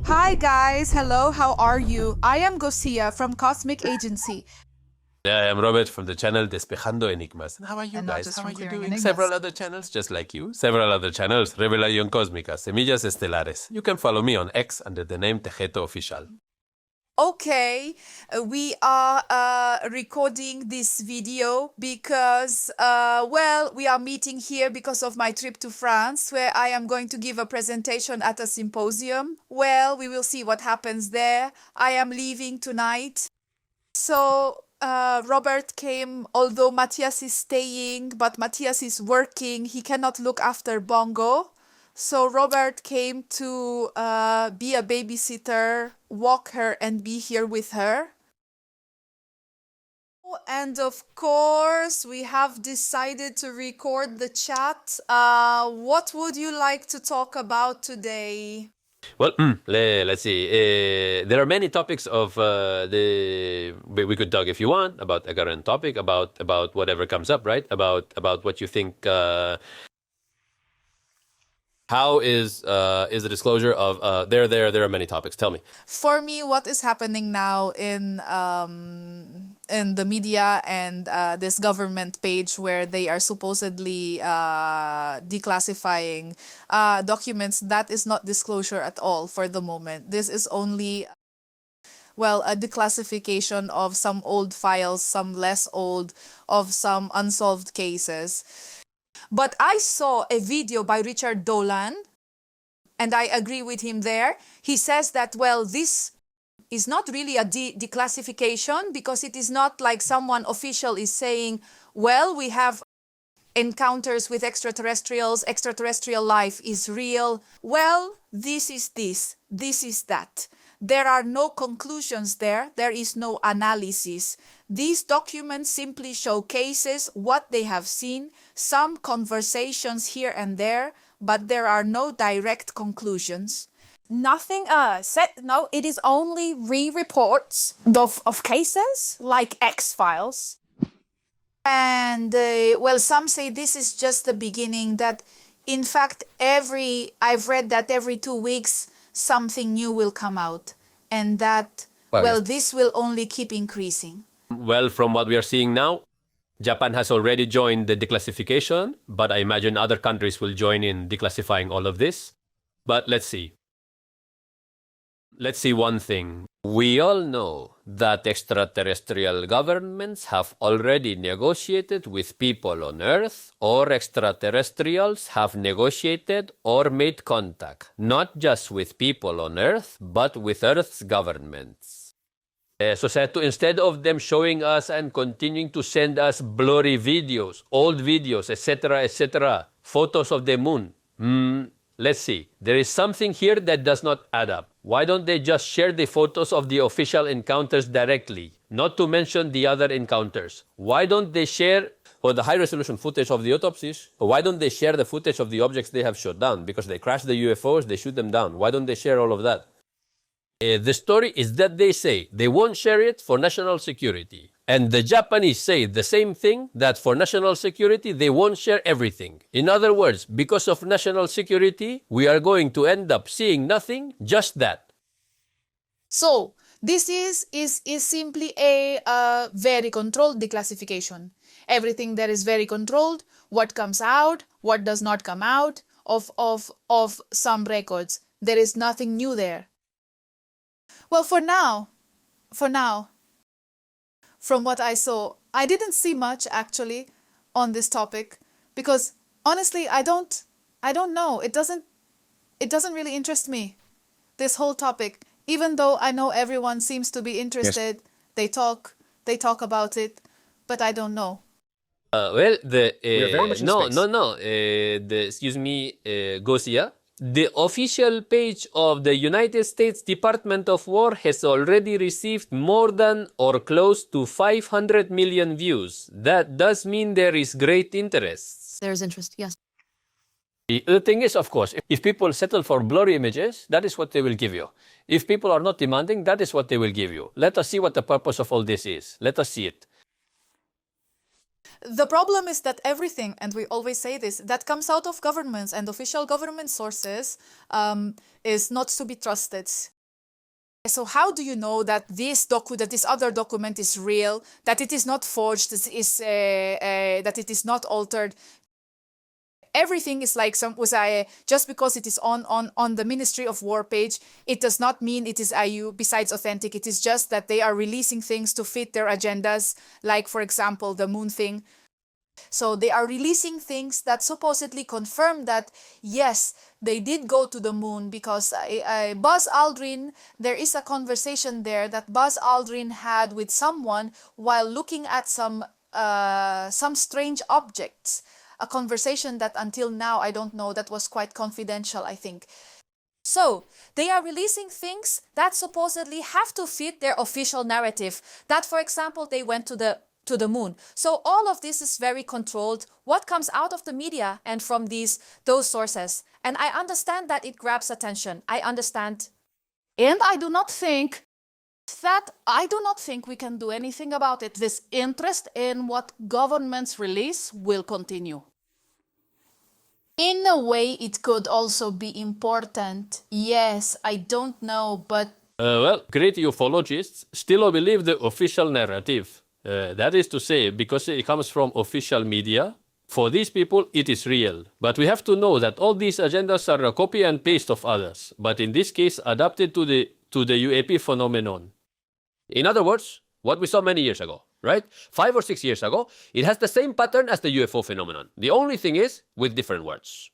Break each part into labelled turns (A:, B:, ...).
A: Hi guys, hello, how are you? I am Gosia from Cosmic Agency.
B: Yeah, I'm Robert from the channel Despejando Enigmas. And how are you
A: And not
B: guys?
A: just
B: How
A: from
B: are you
A: clearing
B: doing?
A: enigmas.
B: Several other channels just like you. Several other channels. Revelación Cósmica, Semillas Estelares. You can follow me on X under the name Tejeto Official.
A: Okay, we are recording this video because, well, we are meeting here because of my trip to France, where I am going to give a presentation at a symposium. Well, we will see what happens there. I am leaving tonight. So, Robert came, although Matthias is staying, but Matthias is working. He cannot look after Bongo. So Robert came to be a babysitter, walk her and be here with her. And of course, we have decided to record the chat. What would you like to talk about today?
B: Well, let's see. There are many topics of we could talk if you want about a current topic, about whatever comes up, right? About what you think. How is the disclosure of there are many topics. Tell me.
A: For me, what is happening now in the media and this government page where they are supposedly declassifying documents, that is not disclosure at all for the moment. This is only, well, a declassification of some old files, some less old, of some unsolved cases. But I saw a video by Richard Dolan, and I agree with him there. He says that, well, this is not really a declassification because it is not like someone official is saying, well, we have encounters with extraterrestrials, extraterrestrial life is real. Well, this is that. There are no conclusions there. There is no analysis. These documents simply showcases what they have seen, some conversations here and there, but there are no direct conclusions.
C: Nothing said. No, it is only re-reports of cases like X-Files.
A: And well, some say this is just the beginning, that in fact I've read that every 2 weeks something new will come out, and that, well, this will only keep increasing.
B: Well, from what we are seeing now, Japan has already joined the declassification, but I imagine other countries will join in declassifying all of this. But let's see. Let's see one thing. We all know that extraterrestrial governments have already negotiated with people on Earth, or extraterrestrials have negotiated or made contact, not just with people on Earth, but with Earth's governments. So instead of them showing us and continuing to send us blurry videos, old videos, etc., photos of the moon, let's see. There is something here that does not add up. Why don't they just share the photos of the official encounters directly? Not to mention the other encounters. Why don't they share the high-resolution footage of the autopsies? Or why don't they share the footage of the objects they have shot down? Because they crash the UFOs, they shoot them down. Why don't they share all of that? The story is that they say they won't share it for national security. And the Japanese say the same thing, that for national security, they won't share everything. In other words, because of national security, we are going to end up seeing nothing, just that.
A: So this is simply a very controlled declassification. Everything that is very controlled, what comes out, what does not come out of some records. There is nothing new there. Well, for now, from what I saw, I didn't see much actually on this topic, because honestly, I don't know. It doesn't really interest me, this whole topic. Even though I know everyone seems to be interested, yes. They talk about it, but I don't know.
B: Well, excuse me, Gosia. The official page of the United States Department of War has already received more than or close to 500 million views. That does mean there is great interest.
C: There's interest, yes.
B: The thing is, of course, if people settle for blurry images, that is what they will give you. If people are not demanding, that is what they will give you. Let us see what the purpose of all this is. Let us see it.
A: The problem is that everything, and we always say this, that comes out of governments and official government sources is not to be trusted. So how do you know that this other document is real, that it is not forged, that it is not altered? Everything is like just because it is on the Ministry of War page, it does not mean it is IU besides authentic. It is just that they are releasing things to fit their agendas, like for example the moon thing. So they are releasing things that supposedly confirm that, yes, they did go to the moon, because Buzz Aldrin, there is a conversation there that Buzz Aldrin had with someone while looking at some strange objects. A conversation that until now, I don't know, that was quite confidential, I think. So they are releasing things that supposedly have to fit their official narrative. That, for example, they went to the moon. So all of this is very controlled. What comes out of the media and from those sources. And I understand that it grabs attention. I understand. And I do not think we can do anything about it. This interest in what governments release will continue. In a way, it could also be important. Yes, I don't know, but...
B: Well, great ufologists still believe the official narrative. That is to say, because it comes from official media, for these people it is real. But we have to know that all these agendas are a copy and paste of others, but in this case adapted to the UAP phenomenon. In other words, what we saw many years ago, right? 5 or 6 years ago, it has the same pattern as the UFO phenomenon. The only thing is with different words.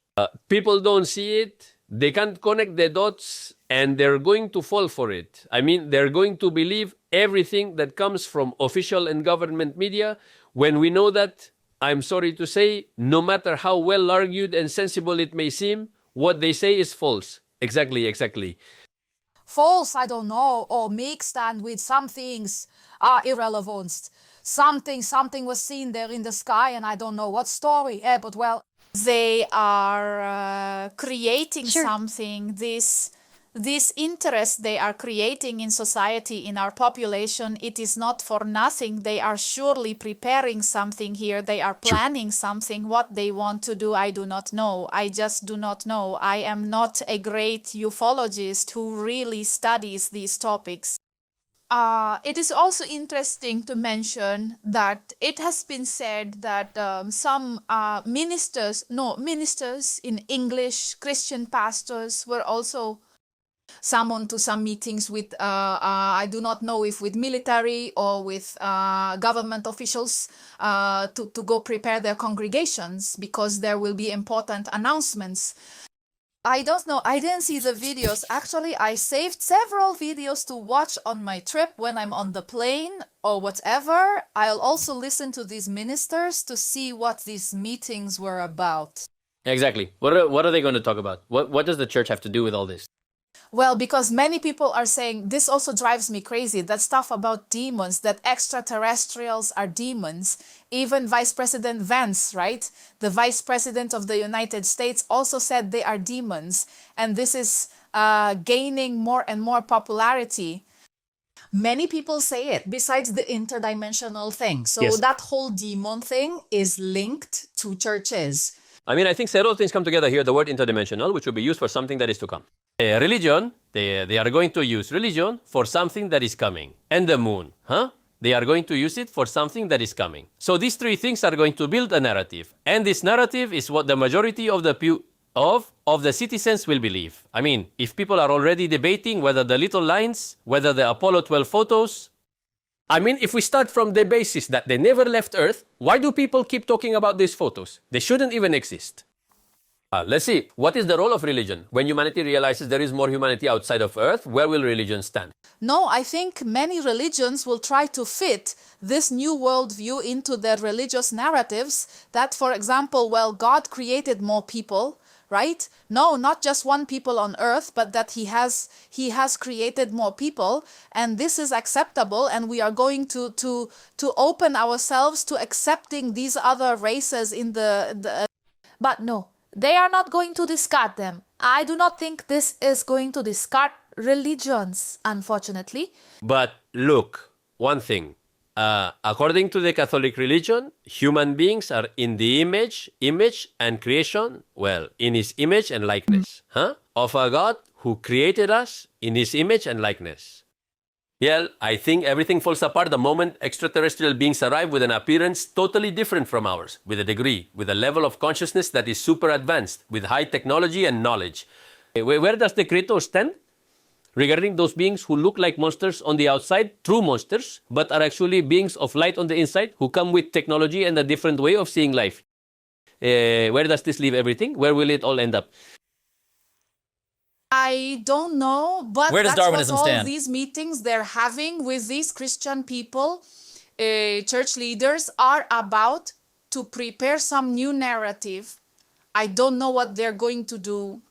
B: People don't see it, they can't connect the dots, and they're going to fall for it. I mean, they're going to believe everything that comes from official and government media, when we know that, I'm sorry to say, no matter how well argued and sensible it may seem, what they say is false. Exactly.
C: False, I don't know, or mixed and with some things are irrelevant. Something was seen there in the sky and I don't know what story, but well,
A: they are creating
C: Sure.
A: something. This interest they are creating in society, in our population, it is not for nothing. They are surely preparing something here. They are planning something. What they want to do, I do not know. I just do not know. I am not a great ufologist who really studies these topics. It is also interesting to mention that it has been said that some ministers in English, Christian pastors were also summoned to some meetings with, I do not know if with military or with government officials to go prepare their congregations, because there will be important announcements. I don't know, I didn't see the videos. Actually, I saved several videos to watch on my trip when I'm on the plane or whatever. I'll also listen to these ministers to see what these meetings were about.
B: Exactly. What are they going to talk about? What does the church have to do with all this?
A: Well, because many people are saying, this also drives me crazy, that stuff about demons, that extraterrestrials are demons. Even Vice President Vance, right? The Vice President of the United States also said they are demons. And this is gaining more and more popularity. Many people say it, besides the interdimensional thing. So
B: Yes.
A: that whole demon thing is linked to churches.
B: I mean, I think several things come together here. The word interdimensional, which will be used for something that is to come. Religion, they are going to use religion for something that is coming. And the moon, they are going to use it for something that is coming. So these three things are going to build a narrative. And this narrative is what the majority of the citizens will believe. I mean, if people are already debating whether the little lines, whether the Apollo 12 photos, I mean, if we start from the basis that they never left Earth, why do people keep talking about these photos? They shouldn't even exist. Let's see, what is the role of religion? When humanity realizes there is more humanity outside of Earth, where will religion stand?
A: No, I think many religions will try to fit this new worldview into their religious narratives that, for example, well, God created more people, right? No, not just one people on Earth, but that he has created more people, and this is acceptable, and we are going to open ourselves to accepting these other races in the
C: but no, they are not going to discard them. I do not think this is going to discard religions, unfortunately.
B: But look, one thing. According to the Catholic religion, human beings are in the image and creation, well, in his image and likeness, of a God who created us in his image and likeness. Well, I think everything falls apart the moment extraterrestrial beings arrive with an appearance totally different from ours, with a degree, with a level of consciousness that is super advanced, with high technology and knowledge. Where does the Creator stand? Regarding those beings who look like monsters on the outside, true monsters, but are actually beings of light on the inside, who come with technology and a different way of seeing life. Where does this leave everything? Where will it all end up?
A: I don't know, but
D: Where does
A: that's what
D: Darwinism
A: all
D: stand?
A: these meetings they're having with these Christian people, church leaders, are about to prepare some new narrative. I don't know what they're going to do.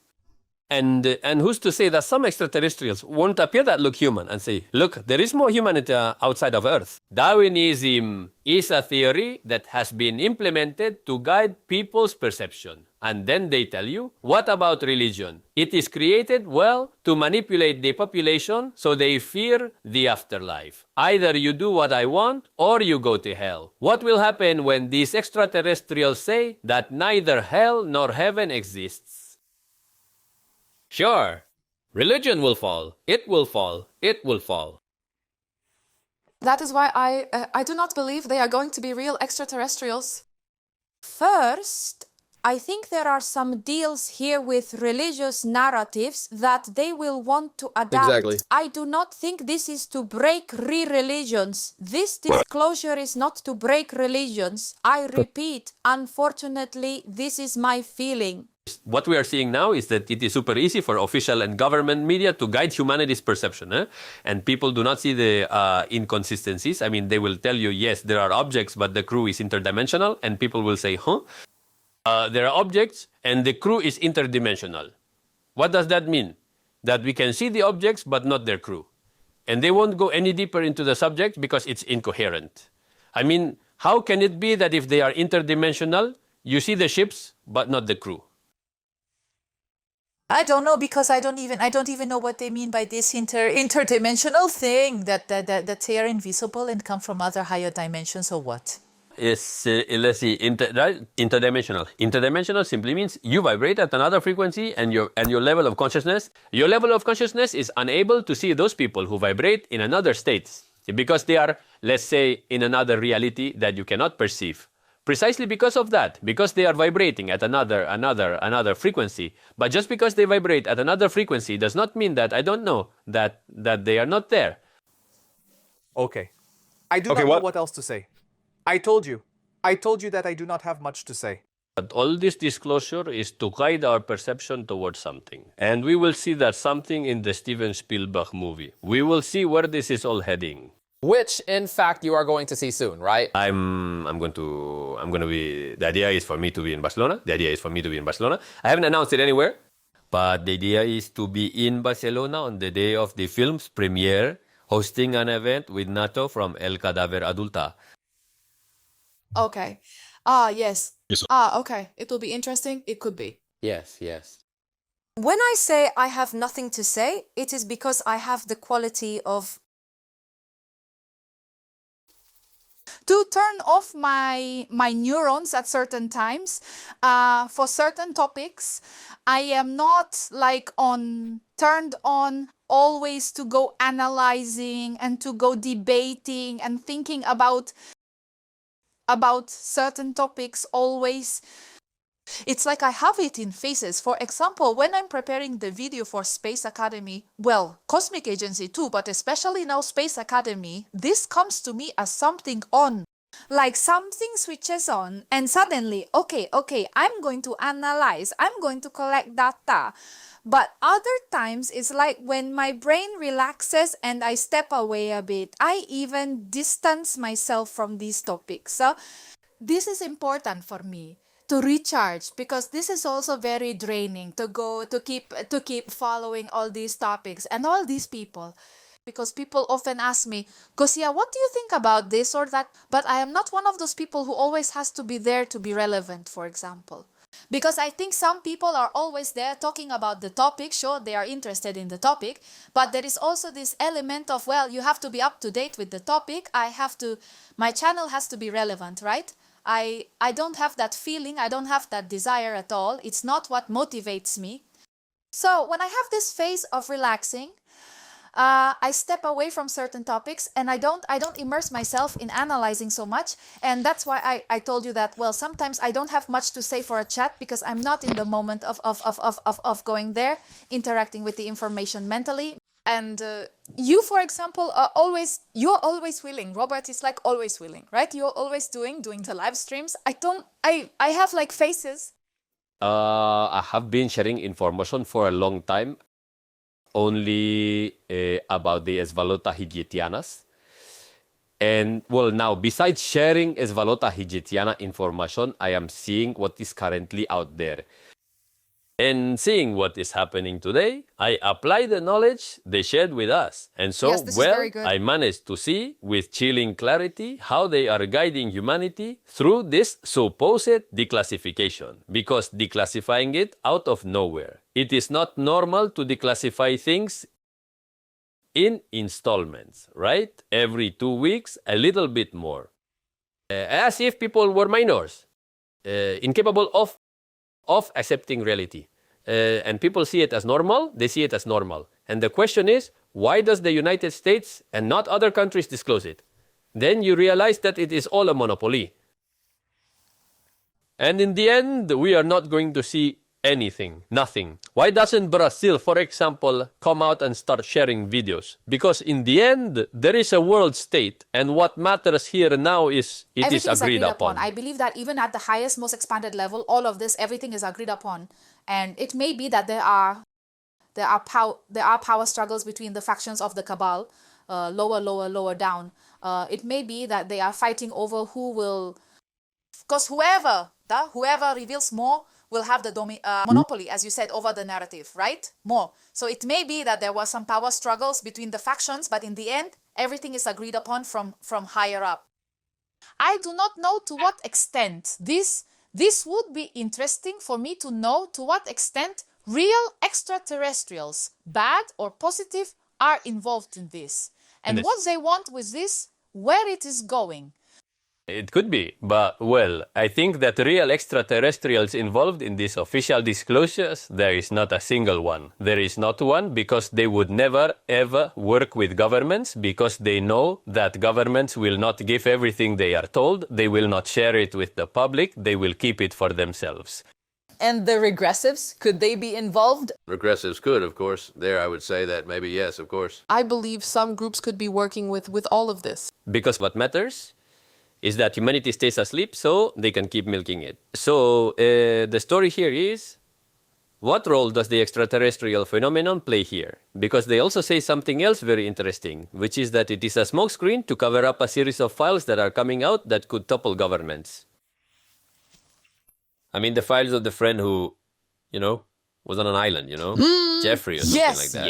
B: And who's to say that some extraterrestrials won't appear that look human and say, look, there is more humanity outside of Earth. Darwinism is a theory that has been implemented to guide people's perception. And then they tell you, what about religion? It is created, well, to manipulate the population so they fear the afterlife. Either you do what I want or you go to hell. What will happen when these extraterrestrials say that neither hell nor heaven exists? Sure, religion will fall. It will fall. It will fall.
E: That is why I do not believe they are going to be real extraterrestrials. First, I think there are some deals here with religious narratives that they will want to adapt.
F: Exactly.
E: I do not think this is to break religions. This disclosure is not to break religions. I repeat, unfortunately, this is my feeling.
B: What we are seeing now is that it is super easy for official and government media to guide humanity's perception. And people do not see the inconsistencies. I mean, they will tell you, yes, there are objects, but the crew is interdimensional. And people will say, huh? There are objects and the crew is interdimensional. What does that mean? That we can see the objects, but not their crew. And they won't go any deeper into the subject because it's incoherent. I mean, how can it be that if they are interdimensional, you see the ships, but not the crew?
G: I don't know, because I don't even know what they mean by this interdimensional thing, that they are invisible and come from other higher dimensions, or what?
B: Let's see, interdimensional. Interdimensional simply means you vibrate at another frequency, and your level of consciousness is unable to see those people who vibrate in another state because they are, let's say, in another reality that you cannot perceive. Precisely because of that, because they are vibrating at another frequency. But just because they vibrate at another frequency does not mean that I don't know that they are not there.
F: Okay. I do not know what else to say. I told you that I do not have much to say.
B: But all this disclosure is to guide our perception towards something. And we will see that something in the Steven Spielberg movie. We will see where this is all heading.
D: Which, in fact, you are going to see soon, right?
B: I'm going to be, the idea is for me to be in Barcelona. I haven't announced it anywhere, but the idea is to be in Barcelona on the day of the film's premiere, hosting an event with Nato from El Cadáver Adulta.
E: Okay. Yes. Okay. It will be interesting. It could be.
B: Yes.
E: When I say I have nothing to say, it is because I have the quality of
A: to turn off my neurons at certain times for certain topics. I am not like turned on always to go analyzing and to go debating and thinking about certain topics always. It's like I have it in phases. For example, when I'm preparing the video for Space Academy, well, Cosmic Agency too, but especially now Space Academy, this comes to me as something on. Like something switches on and suddenly, okay, I'm going to analyze, I'm going to collect data. But other times it's like when my brain relaxes and I step away a bit, I even distance myself from these topics. So this is important for me to recharge, because this is also very draining to keep following all these topics and all these people. Because people often ask me, Gosia, what do you think about this or that? But I am not one of those people who always has to be there to be relevant, for example. Because I think some people are always there talking about the topic. Sure, they are interested in the topic, but there is also this element of, well, you have to be up to date with the topic. My channel has to be relevant, right? I don't have that feeling. I don't have that desire at all. It's not what motivates me. So when I have this phase of relaxing,
G: I step away from certain topics, and I don't immerse myself in analyzing so much. And that's why I told you that, well, sometimes I don't have much to say for a chat because I'm not in the moment of going there, interacting with the information mentally. And you, for example, you're always willing. Robert is like always willing, right? You're always doing the live streams. I have like phases.
B: I have been sharing information for a long time, only about the Esvalota higetianas. And well, now, besides sharing Esvalota higetiana information, I am seeing what is currently out there. And seeing what is happening today, I apply the knowledge they shared with us. And so,
C: Yes, this is
B: well,
C: very good.
B: I managed to see with chilling clarity how they are guiding humanity through this supposed declassification. Because declassifying it out of nowhere. It is not normal to declassify things in installments, right? Every 2 weeks, a little bit more. As if people were minors, incapable of accepting reality. And people see it as normal, they see it as normal. And the question is, why does the United States and not other countries disclose it? Then you realize that it is all a monopoly. And in the end, we are not going to see anything, nothing. Why doesn't Brazil, for example, come out and start sharing videos? Because in the end, there is a world state, and what matters here now is it is agreed upon.
G: I believe that even at the highest, most expanded level, all of this, everything is agreed upon. And it may be that there are power struggles between the factions of the cabal, lower down. It may be that they are fighting over who will, because whoever reveals more will have the monopoly, as you said, over the narrative, right? More. So it may be that there was some power struggles between the factions, but in the end, everything is agreed upon from higher up. I do not know to what extent this would be interesting for me to know to what extent real extraterrestrials, bad or positive, are involved in this. And what they want with this, where it is going.
B: It could be, but well, I think that real extraterrestrials involved in these official disclosures, there is not a single one. There is not one because they would never ever work with governments because they know that governments will not give everything they are told, they will not share it with the public, they will keep it for themselves.
H: And the regressives, could they be involved?
I: Regressives could, of course. There I would say that maybe yes, of course.
J: I believe some groups could be working with all of this.
B: Because what matters is that humanity stays asleep so they can keep milking it. So the story here is, what role does the extraterrestrial phenomenon play here? Because they also say something else very interesting, which is that it is a smokescreen to cover up a series of files that are coming out that could topple governments. I mean, the files of the friend who, was on an island, Jeffrey or something like that.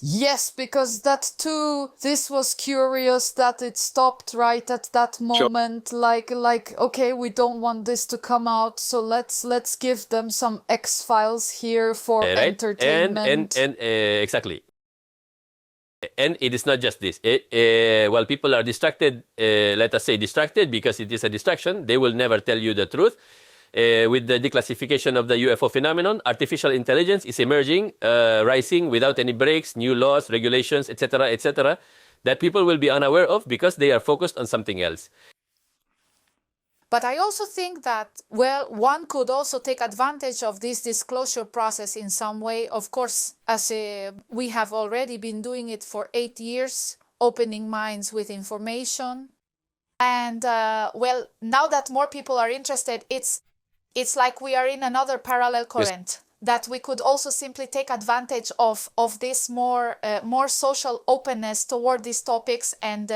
C: Yes, because that too, this was curious that it stopped right at that moment. Like, okay, we don't want this to come out, so let's give them some X-Files here for entertainment.
B: And exactly. And it is not just this. While people are distracted, let us say distracted because it is a distraction, they will never tell you the truth. With the declassification of the UFO phenomenon, artificial intelligence is emerging, rising without any breaks, new laws, regulations, etc., that people will be unaware of because they are focused on something else.
G: But I also think that, well, one could also take advantage of this disclosure process in some way. Of course, as we have already been doing it for 8 years, opening minds with information. And, well, now that more people are interested, it's like we are in another parallel current, that we could also simply take advantage of this more social openness toward these topics and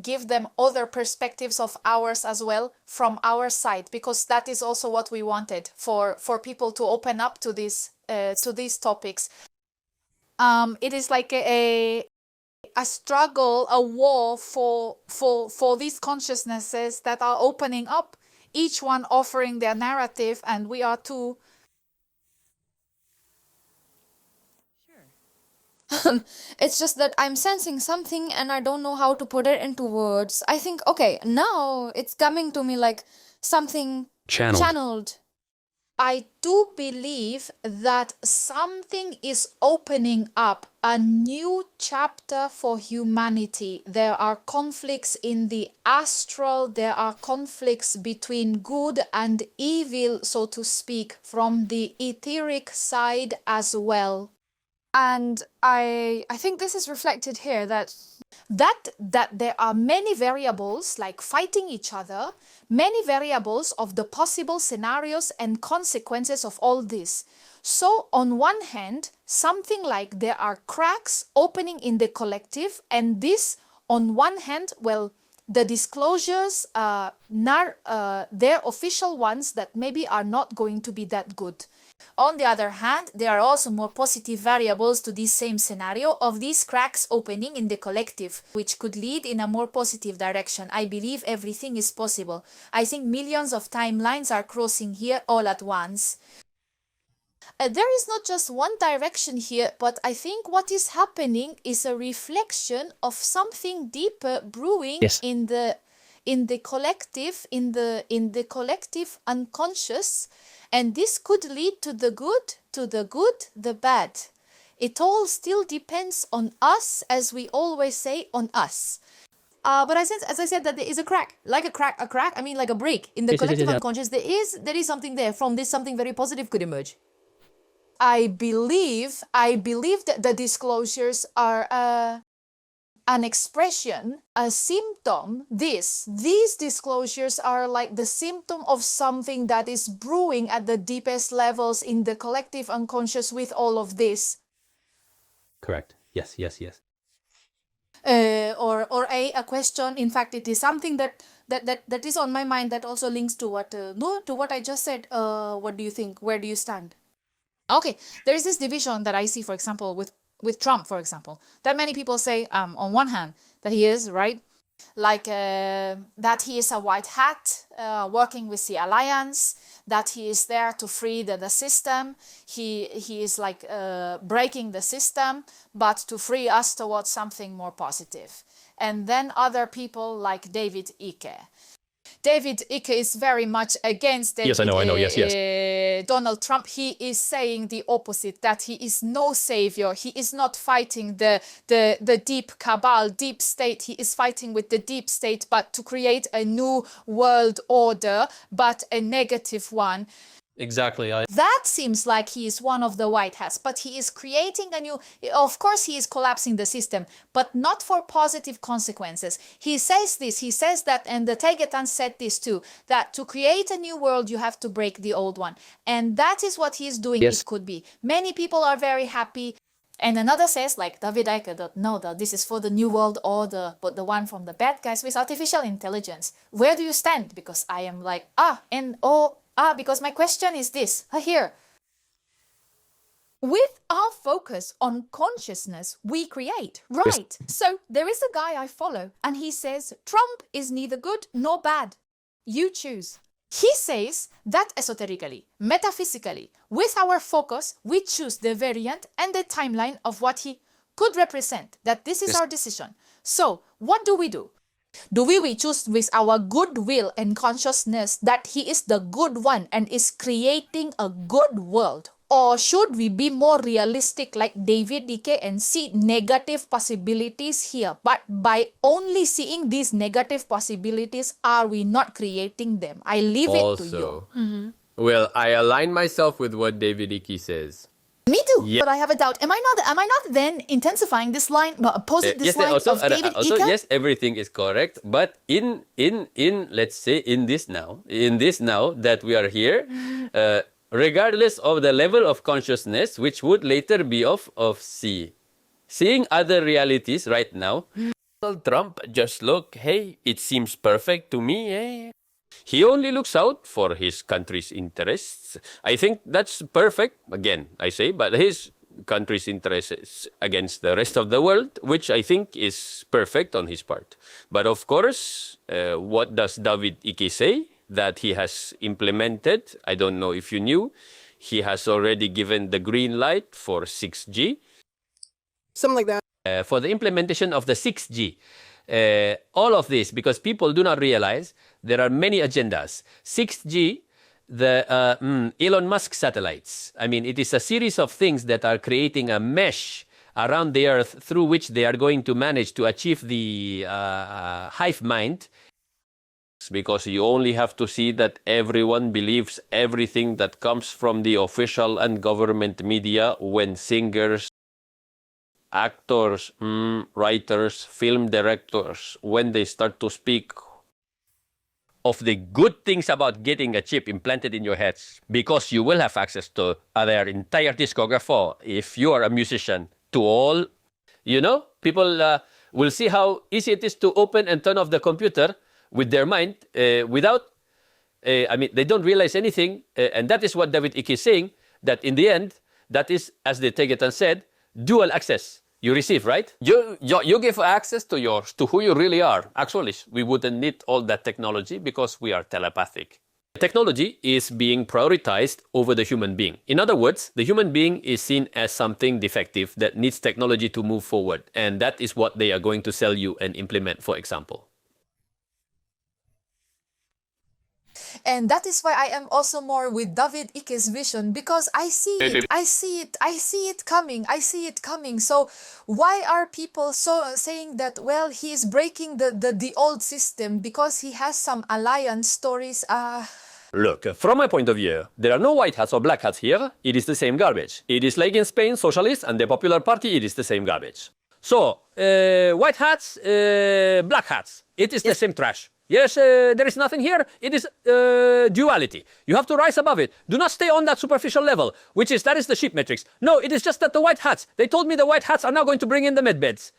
G: give them other perspectives of ours as well from our side, because that is also what we wanted, for people to open up to these topics. It is like a struggle, a war for these consciousnesses that are opening up, each one offering their narrative, and we are too.
E: It's just that I'm sensing something and I don't know how to put it into words. I think, okay, now it's coming to me like something channeled.
G: I do believe that something is opening up, a new chapter for humanity. There are conflicts in the astral, there are conflicts between good and evil, so to speak, from the etheric side as well.
C: And I think this is reflected here that
G: there are many variables like fighting each other, many variables of the possible scenarios and consequences of all this. So on one hand, something like there are cracks opening in the collective, and this on one hand, well, the disclosures, they're official ones that maybe are not going to be that good. On the other hand, there are also more positive variables to this same scenario of these cracks opening in the collective, which could lead in a more positive direction. I believe everything is possible. I think millions of timelines are crossing here all at once. There is not just one direction here, but I think what is happening is a reflection of something deeper brewing in the collective, in the collective unconscious. And this could lead to the good, the bad. It all still depends on us, as we always say, on us.
K: But I sense, as I said, that there is a crack, like a crack, I mean like a break in the collective unconscious. There is something there. From this, something very positive could emerge.
G: I believe that the disclosures are an expression, a symptom. These disclosures are like the symptom of something that is brewing at the deepest levels in the collective unconscious with all of this.
B: Correct. Yes.
G: Or a question. In fact, it is something that is on my mind that also links to what I just said. What do you think? Where do you stand? Okay, there is this division that I see, for example, with Trump, for example, that many people say, on one hand, that he is, right, like that he is a white hat working with the alliance, that he is there to free the system, he is like breaking the system, but to free us towards something more positive. And then other people like David Icke. David Icke is very much against
B: Yes, I know. Yes.
G: Donald Trump. He is saying the opposite, that he is no savior. He is not fighting the deep cabal, deep state. He is fighting with the deep state, but to create a new world order, but a negative one.
B: Exactly.
G: That seems like he is one of the white hats, but he is creating a new... Of course, he is collapsing the system, but not for positive consequences. He says this, he says that, and the TAYGETAN said this too, that to create a new world, you have to break the old one. And that is what he is doing, it could be. Many people are very happy. And another says, like David Icke, that no, that this is for the new world order, but the one from the bad guys with artificial intelligence. Where do you stand? Because I am like, because my question is this, here.
E: With our focus on consciousness, we create, right? So there is a guy I follow, and he says, Trump is neither good nor bad. You choose.
G: He says that esoterically, metaphysically, with our focus, we choose the variant and the timeline of what he could represent, that this is our decision. So, what do? Do we choose with our goodwill and consciousness that he is the good one and is creating a good world? Or should we be more realistic like David Icke and see negative possibilities here? But by only seeing these negative possibilities, are we not creating them? I leave it to you.
I: Well, I align myself with what David Icke says.
K: Me too, but I have a doubt. Am I not then intensifying this line, opposing this line of David Icke?
I: Yes, everything is correct. But in let's say in this now that we are here, regardless of the level of consciousness, which would later be of seeing other realities right now. Donald Trump just look, hey, it seems perfect to me, eh? He only looks out for his country's interests. I think that's perfect. Again, I say, but his country's interests against the rest of the world, which I think is perfect on his part. But of course, what does David Icke say? That he has implemented, I don't know if you knew, he has already given the green light for 6G.
J: Something like that.
B: For the implementation of the 6G. All of this, because people do not realize there are many agendas. 6G, Elon Musk satellites. I mean, it is a series of things that are creating a mesh around the Earth through which they are going to manage to achieve the hive mind. Because you only have to see that everyone believes everything that comes from the official and government media when singers, actors, writers, film directors, when they start to speak of the good things about getting a chip implanted in your heads, because you will have access to their entire discography if you are a musician, to all, people will see how easy it is to open and turn off the computer with their mind without, they don't realize anything. And that is what David Icke is saying, that in the end, that is, as the TAYGETAN said, dual access. You receive, right? You give access to who you really are. Actually, we wouldn't need all that technology because we are telepathic. Technology is being prioritized over the human being. In other words, the human being is seen as something defective that needs technology to move forward. And that is what they are going to sell you and implement, for example.
G: And that is why I am also more with David Icke's vision, because I see it coming. So why are people saying that, well, he is breaking the old system because he has some alliance stories?
B: Look, from my point of view, there are no white hats or black hats here. It is the same garbage. It is like in Spain, socialists and the Popular Party, it is the same garbage. So, white hats, black hats, it is the same trash. Yes, there is nothing here. It is duality. You have to rise above it. Do not stay on that superficial level, that is the sheep metrics. No, it is just that the white hats, they told me the white hats are now going to bring in the med beds.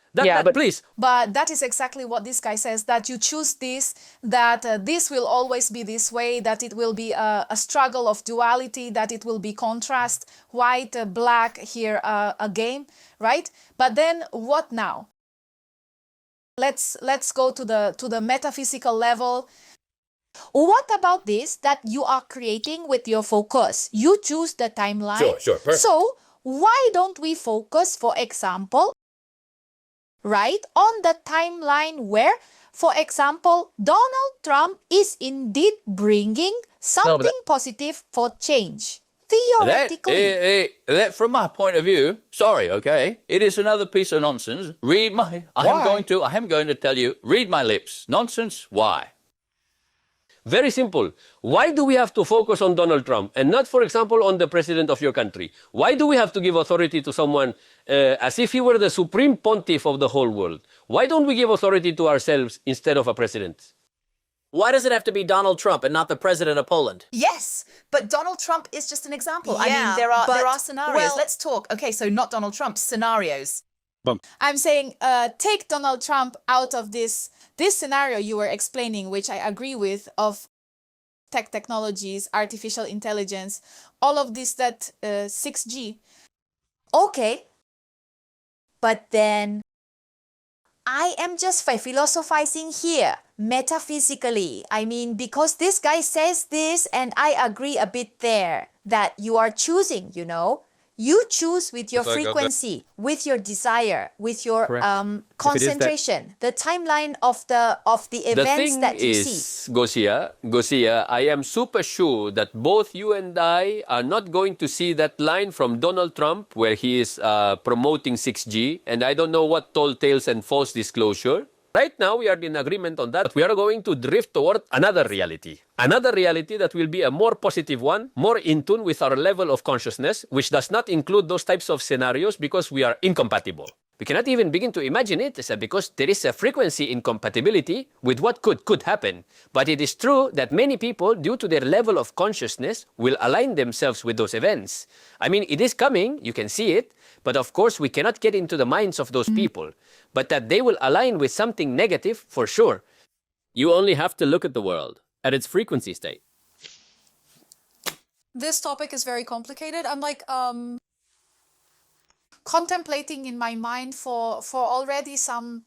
B: Please.
G: But that is exactly what this guy says, that you choose this, that this will always be this way, that it will be a struggle of duality, that it will be contrast, white, black, here a game, right? But then what now? Let's go to the metaphysical level.
K: What about this that you are creating with your focus? You choose the timeline.
B: Sure, perfect.
K: So why don't we focus, for example, right, on the timeline where, for example, Donald Trump is indeed bringing something positive for change? Theoretically.
I: That, from my point of view, sorry, okay, it is another piece of nonsense. I am going to tell you, read my lips. Nonsense, why?
B: Very simple. Why do we have to focus on Donald Trump and not, for example, on the president of your country? Why do we have to give authority to someone as if he were the supreme pontiff of the whole world? Why don't we give authority to ourselves instead of a president?
L: Why does it have to be Donald Trump and not the president of Poland?
M: Yes, but Donald Trump is just an example.
G: Yeah,
M: I mean, there are scenarios.
G: well-
M: Let's talk. Okay, so not Donald Trump, scenarios.
G: I'm saying take Donald Trump out of this scenario you were explaining, which I agree with, of technologies, artificial intelligence, all of this, that 6G.
K: Okay. But then I am just philosophizing here, metaphysically. I mean, because this guy says this and I agree a bit there, that you are choosing, You choose with your frequency, with your desire, with your concentration, the timeline of the events that you see.
B: Gosia, I am super sure that both you and I are not going to see that line from Donald Trump where he is promoting 6G, and I don't know what tall tales and false disclosure. Right now, we are in agreement on that. We are going to drift toward another reality. Another reality that will be a more positive one, more in tune with our level of consciousness, which does not include those types of scenarios because we are incompatible. We cannot even begin to imagine it because there is a frequency incompatibility with what could happen. But it is true that many people, due to their level of consciousness, will align themselves with those events. I mean, it is coming, you can see it, but of course we cannot get into the minds of those people. But that they will align with something negative, for sure. You only have to look at the world, at its frequency state.
G: This topic is very complicated. I'm like contemplating in my mind for already some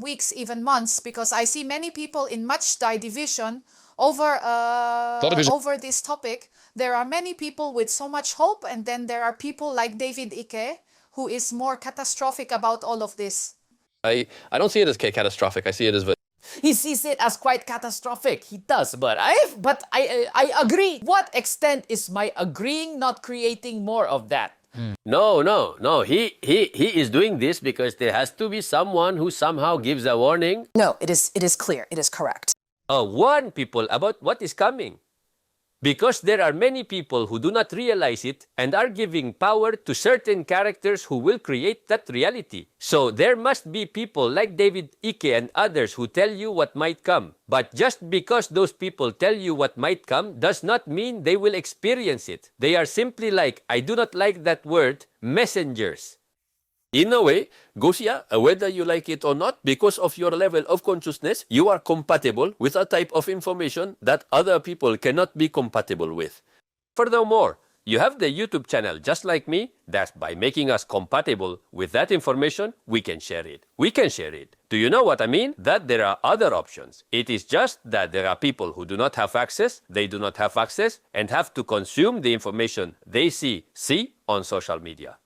G: weeks, even months, because I see many people in much division over this topic. There are many people with so much hope, and then there are people like David Icke, who is more catastrophic about all of this.
B: I don't see it as catastrophic. I see it as
N: He sees it as quite catastrophic. He does, but I agree. What extent is my agreeing not creating more of that?
I: No. He is doing this because there has to be someone who somehow gives a warning.
H: No, it is clear. It is correct.
I: Warn people about what is coming. Because there are many people who do not realize it and are giving power to certain characters who will create that reality. So there must be people like David Icke and others who tell you what might come. But just because those people tell you what might come does not mean they will experience it. They are simply like, I do not like that word, messengers. In a way, Gosia, whether you like it or not, because of your level of consciousness, you are compatible with a type of information that other people cannot be compatible with. Furthermore, you have the YouTube channel just like me, that by making us compatible with that information, we can share it. We can share it. Do you know what I mean? That there are other options. It is just that there are people who do not have access, they do not have access, and have to consume the information they see on social media.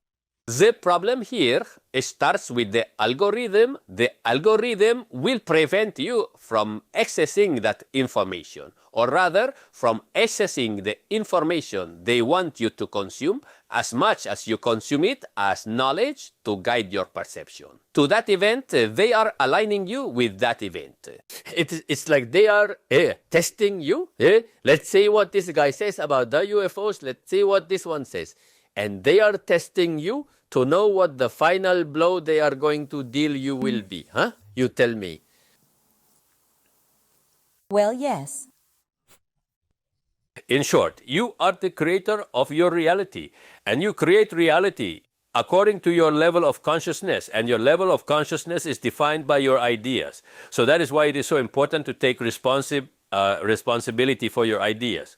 I: The problem here starts with the algorithm. The algorithm will prevent you from accessing that information, or rather from accessing the information they want you to consume as much as you consume it as knowledge to guide your perception. To that event, they are aligning you with that event. It's like they are testing you. Let's see what this guy says about the UFOs. Let's see what this one says. And they are testing you to know what the final blow they are going to deal you will be. Huh? You tell me.
K: Well, yes.
I: In short, you are the creator of your reality, and you create reality according to your level of consciousness, and your level of consciousness is defined by your ideas. So that is why it is so important to take responsibility for your ideas.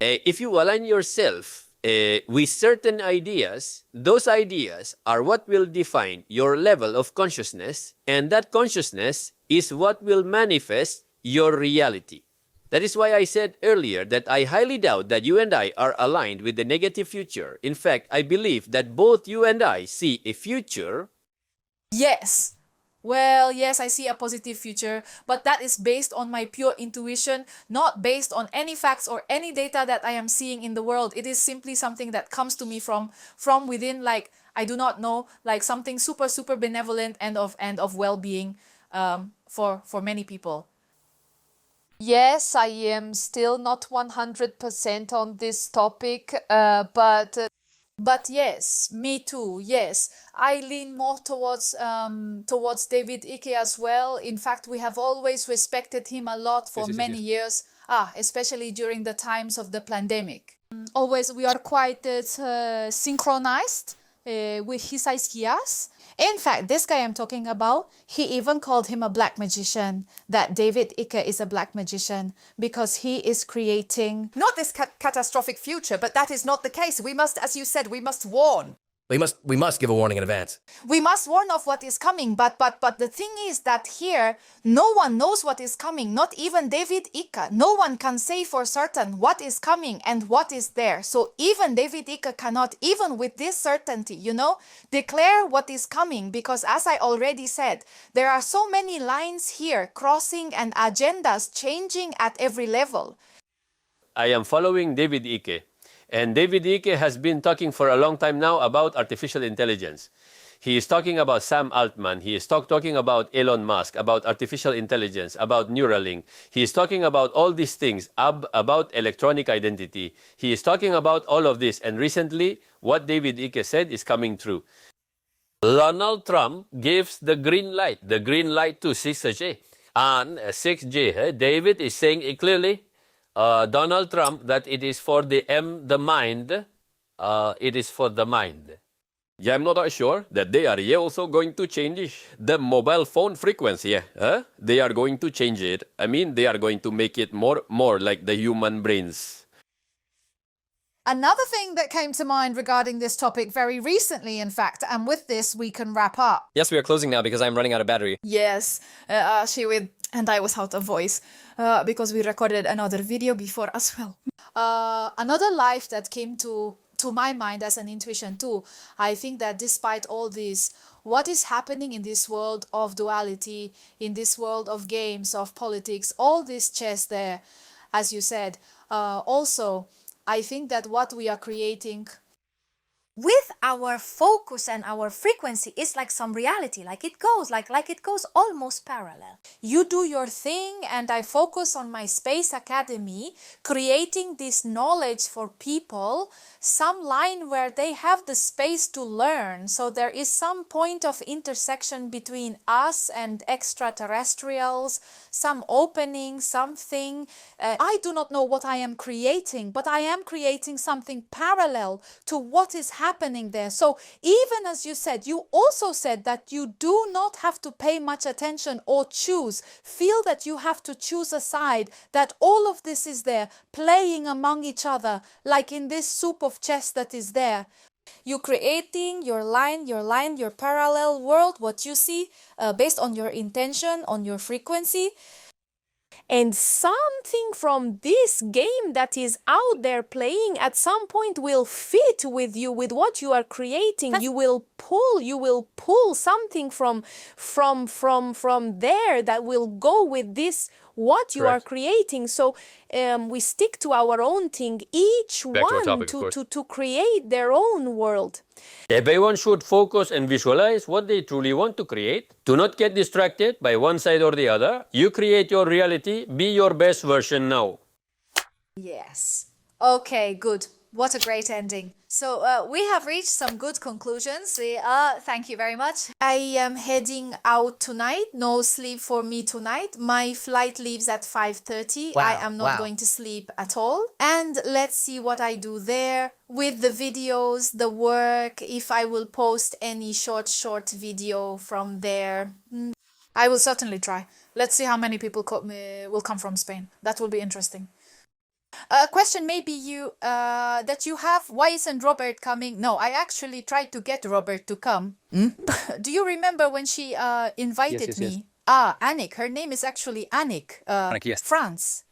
I: If you align yourself with certain ideas, those ideas are what will define your level of consciousness, and that consciousness is what will manifest your reality. That is why I said earlier that I highly doubt that you and I are aligned with the negative future. In fact, I believe that both you and I see a future.
G: Yes. Well, yes, I see a positive future, but that is based on my pure intuition, not based on any facts or any data that I am seeing in the world. It is simply something that comes to me from within, like, I do not know, like something super benevolent and of well-being for many people.
C: Yes, I am still not 100% on this topic, but
G: yes, me too. Yes, I lean more towards David Icke as well. In fact, we have always respected him a lot for many years, especially during the times of the pandemic.
C: Always we are quite synchronized with his ideas.
G: In fact, this guy I'm talking about, he even called him a black magician, that David Icke is a black magician because he is creating...
M: Not this catastrophic future, but that is not the case. We must, as you said, we must warn.
L: We must give a warning in advance.
G: We must warn of what is coming, but the thing is that here, no one knows what is coming, not even David Icke. No one can say for certain what is coming and what is there. So even David Icke cannot, even with this certainty, declare what is coming, because as I already said, there are so many lines here crossing and agendas changing at every level.
I: I am following David Icke. And David Icke has been talking for a long time now about artificial intelligence. He is talking about Sam Altman. He is talking about Elon Musk, about artificial intelligence, about Neuralink. He is talking about all these things, about electronic identity. He is talking about all of this. And recently, what David Icke said is coming true. Donald Trump gives the green light to 6G. And 6G, David is saying it clearly, Donald Trump, that it is for the mind. It is for the mind. Yeah, I'm not sure that they are also going to change the mobile phone frequency. They are going to change it. I mean, they are going to make it more like the human brains.
G: Another thing that came to mind regarding this topic very recently, in fact, and with this we can wrap up.
L: Yes, we are closing now because I'm running out of battery.
C: Yes, and I was out of voice because we recorded another video before as well.
G: Another life that came to to my mind as an intuition too, I think that despite all this, what is happening in this world of duality, in this world of games, of politics, all this chess there, as you said, also, I think that what we are creating
K: with our focus and our frequency is like some reality, like it goes almost parallel.
G: You do your thing and I focus on my Space Academy, creating this knowledge for people, some line where they have the space to learn. So there is some point of intersection between us and extraterrestrials, some opening, something. I do not know what I am creating, but I am creating something parallel to what is happening there. So even as you said, you also said that you do not have to pay much attention or choose, feel that you have to choose a side, that all of this is there, playing among each other, like in this soup of chess that is there.
E: You're creating your line, your parallel world, what you see, based on your intention, on your frequency. And something from this game that is out there playing at some point will fit with you, with what you are creating. You will pull something from there that will go with this, what you are creating. So we stick to our own thing, each one to create their own world.
I: Everyone should focus and visualize what they truly want to create. Do not get distracted by one side or the other. You create your reality. Be your best version now.
G: Yes. Okay, good. What a great ending. So we have reached some good conclusions. Thank you very much. I am heading out tonight. No sleep for me tonight. My flight leaves at 5:30.
L: Wow,
G: I am not going to sleep at all. And let's see what I do there with the videos, the work, if I will post any short video from there. I will certainly try. Let's see how many people will come from Spain. That will be interesting. A question maybe that you have, why isn't Robert coming? No, I actually tried to get Robert to come. Do you remember when she invited me?
F: Yes.
G: Annick. Her name is actually Annick.
F: Annick, yes.
G: France.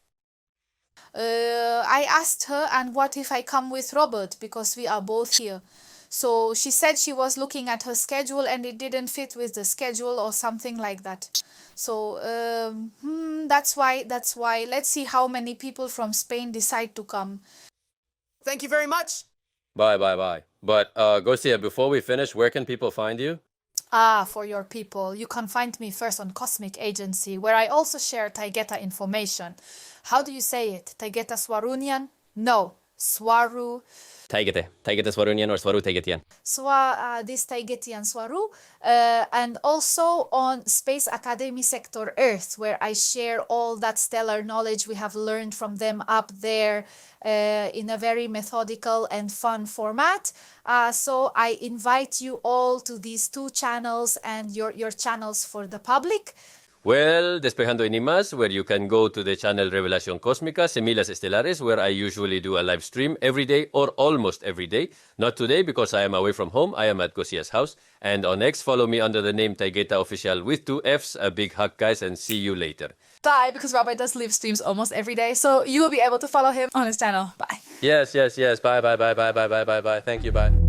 G: I asked her, and what if I come with Robert, because we are both here. So she said she was looking at her schedule and it didn't fit with the schedule or something like that. So that's why. Let's see how many people from Spain decide to come.
L: Thank you very much.
I: Bye. But Gosia, before we finish, where can people find you?
G: For your people, you can find me first on Cosmic Agency, where I also share Taygeta information. How do you say it? TAYGETAN-SWARUUNIAN? No, Swaru.
I: TAYGETAN-SWARUUNIAN or Swaru Taygetian?
G: This Taygetian-Swaru. And also on Space Academy Sector Earth, where I share all that stellar knowledge we have learned from them up there in a very methodical and fun format. So I invite you all to these two channels and your channels for the public.
I: Well, Despejando Enigmas, where you can go to the channel Revelación Cósmica, Semilas Estelares, where I usually do a live stream every day or almost every day. Not today because I am away from home. I am at Gosia's house. And on X, follow me under the name Taygeta Official with 2 Fs. A big hug, guys, and see you later.
G: Bye, because Robert does live streams almost every day, so you will be able to follow him on his channel. Bye.
I: Yes. Bye. Thank you, bye.